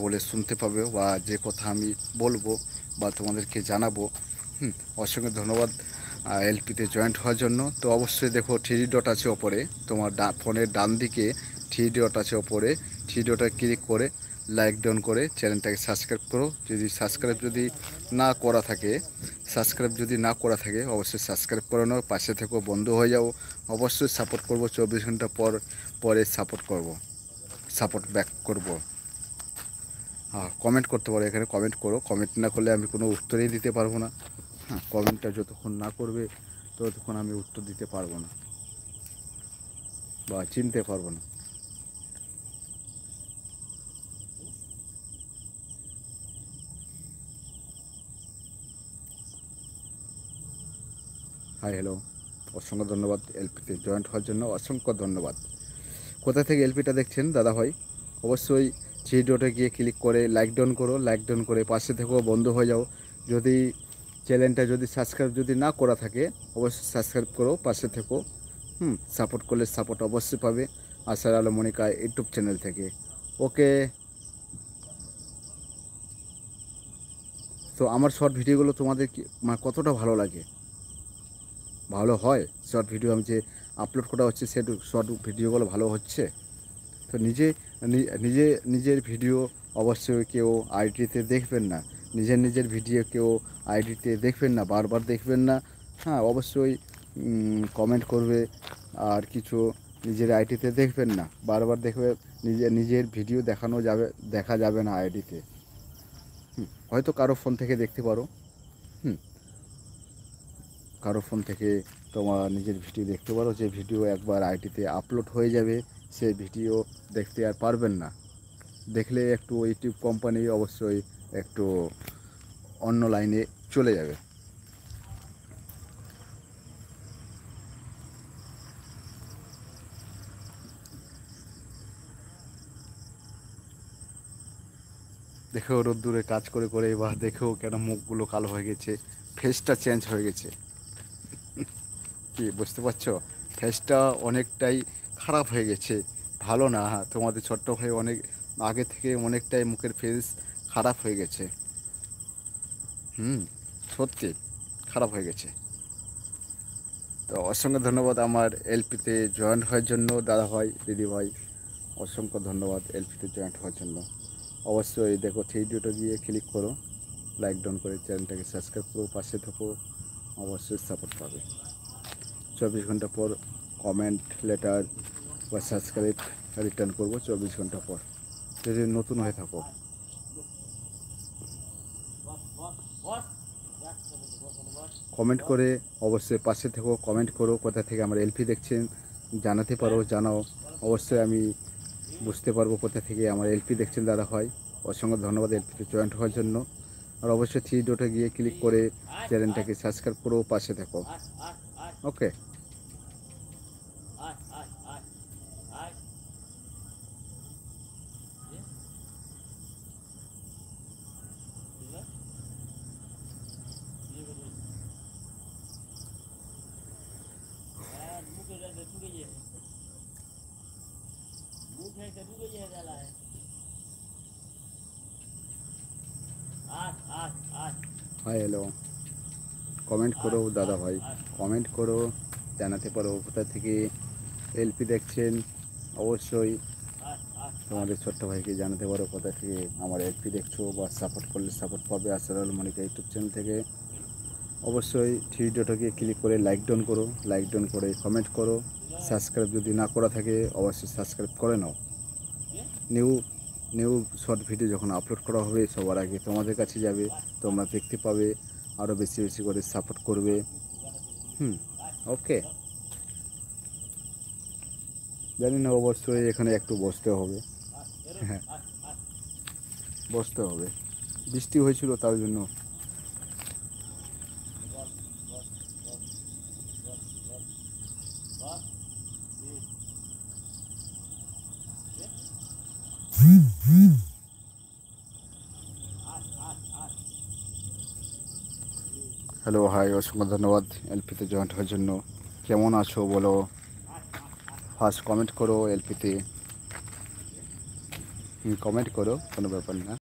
বলে শুনতে পাবে বা যে কথা আমি বলবো বা তোমাদেরকে জানাবো। অসংখ্য ধন্যবাদ এলপিতে জয়েন্ট হওয়ার জন্য। তো অবশ্যই দেখো থ্রি ডট আছে ওপরে, তোমার ফোনের ডান দিকে থ্রি ডট আছে ওপরে, থ্রি ডটে ক্লিক করে লাইক ডাউন করে চ্যানেলটাকে সাবস্ক্রাইব করো। যদি না করা থাকে অবশ্যই সাবস্ক্রাইব করে নাও, পাশে থেকেও বন্ধু হয়ে যাও। অবশ্যই সাপোর্ট করব, 24 ঘন্টা পরে সাপোর্ট ব্যাক করব। হ্যাঁ, কমেন্ট করতে পারো, এখানে কমেন্ট করো। কমেন্ট না করলে আমি কোনো উত্তরই দিতে পারবো না। হ্যাঁ, কমেন্টটা যতক্ষণ না করবে ততক্ষণ আমি উত্তর দিতে পারবো না বা চিনতে পারবো না। হাই হ্যালো, অসংখ্য ধন্যবাদ এলপিতে জয়েন্ট হওয়ার জন্য, অসংখ্য ধন্যবাদ। কোথা থেকে এলপিটা দেখছেন দাদা ভাই? অবশ্যই থ্রি ডটে গিয়ে ক্লিক করে লাইক ডাউন করো, লাইক ডাউন করে পাশে থেকেও বন্ধু হয়ে যাও। যদি চ্যানেলটা সাবস্ক্রাইব না করা থাকে অবশ্যই সাবস্ক্রাইব করো, পাশে থেকো। সাপোর্ট করলে সাপোর্ট অবশ্যই পাবে আশার আলো মনিকা ইউটিউব চ্যানেল থেকে। ওকে। তো আমার শর্ট ভিডিওগুলো তোমাদের মানে কতটা ভালো লাগে? ভালো হয়? শর্ট ভিডিও আমি যে আপলোড করা হচ্ছে সে শর্ট ভিডিওগুলো ভালো হচ্ছে? তো নিজের ভিডিও অবশ্যই কেউ আইডিতে দেখবেন না, নিজের ভিডিও কেউ আইডিতে দেখবেন না, বারবার দেখবেন না। হ্যাঁ, অবশ্যই কমেন্ট করবে আর কিছু নিজের আইডিতে দেখবেন না, বারবার দেখবে। নিজের ভিডিও দেখা যাবে না আইডিতে। হয়তো কারো ফোন থেকে দেখতে পারো। হুম কারো ফোন থেকে তোমার নিজের ভিডিও দেখতে পারো, যে ভিডিও একবার আইডিতে আপলোড হয়ে যাবে সেই ভিডিও দেখতে আর পারবেন না। দেখলে একটু ইউটিউব কোম্পানি অবশ্যই একটু অন্য লাইনে চলে যাবে। দেখেও রোদ্দুরে কাজ করে করে এবার দেখেও কেন মুখগুলো কালো হয়ে গেছে, ফেসটা চেঞ্জ হয়ে গেছে। কি বুঝতে পারছো? ফেসটা অনেকটাই খারাপ হয়ে গেছে, ভালো না। হ্যাঁ, তোমাদের ছোট্ট ভাই অনেক আগে থেকে অনেকটাই মুখের ফেস খারাপ হয়ে গেছে। সত্যি খারাপ হয়ে গেছে। তো অসংখ্য ধন্যবাদ আমার এলপিতে জয়েন্ট হওয়ার জন্য দাদা ভাই, দিদি ভাই। অসংখ্য ধন্যবাদ এলপিতে জয়েন্ট হওয়ার জন্য। অবশ্যই দেখো থ্রি ডটে গিয়ে ক্লিক করো, লাইক ডাউন করে চ্যানেলটাকে সাবস্ক্রাইব করো, পাশে থাকো। অবশ্যই সাপোর্ট পাবে। 24 ঘন্টা পর কমেন্ট লেটার বা সাবস্ক্রাইব রিটার্ন করবো 24 ঘন্টা পর, যদি নতুন হয়ে থাকো। কমেন্ট করে অবশ্যই পাশে থেকো, কমেন্ট করো। কোথা থেকে আমার এলপি দেখছেন জানাতে পারো, জানাও। অবশ্যই আমি বুঝতে পারবো কোথা থেকে আমার এলপি দেখছেন দাদা হয়। অসংখ্য ধন্যবাদ এলপিতে জয়েন্ট হওয়ার জন্য। আর অবশ্যই থ্রি ডটে গিয়ে ক্লিক করে চ্যানেলটাকে সাবস্ক্রাইব করো, পাশে থাকো। ওকে। হাই হ্যালো, কমেন্ট করো দাদা ভাই, কমেন্ট করো, জানাতে পারো কোথা থেকে এলপি দেখছেন। অবশ্যই তোমাদের ছোট্ট ভাইকে জানাতে পারো কোথা থেকে আমার এলপি দেখছো, বা সাপোর্ট করলে সাপোর্ট পাবে আসারুল মনিকা ইউটিউব চ্যানেল থেকে। অবশ্যই থ্রি ডটে গিয়ে ক্লিক করে লাইক ডাউন করো, লাইক ডাউন করে কমেন্ট করো। সাবস্ক্রাইব যদি না করা থাকে অবশ্যই সাবস্ক্রাইব করে নাও। নিউ নিউ শর্ট ভিডিও যখন আপলোড করা হবে সবার আগে তোমাদের কাছে যাবে, তোমরা দেখতে পাবে, আরও বেশি বেশি করে সাপোর্ট করবে। ওকে। জানি না, অবশ্যই এখানে একটু বসতে হবে। হ্যাঁ, বসতে হবে, বৃষ্টি হয়েছিল তার জন্য। হ্যালো, হাই, অসংখ্য ধন্যবাদ এলপিতে জয়েন্ট হওয়ার জন্য। কেমন আছো বলো, ফার্স্ট কমেন্ট করো এলপিতে, কমেন্ট করো, কোনো ব্যাপার না।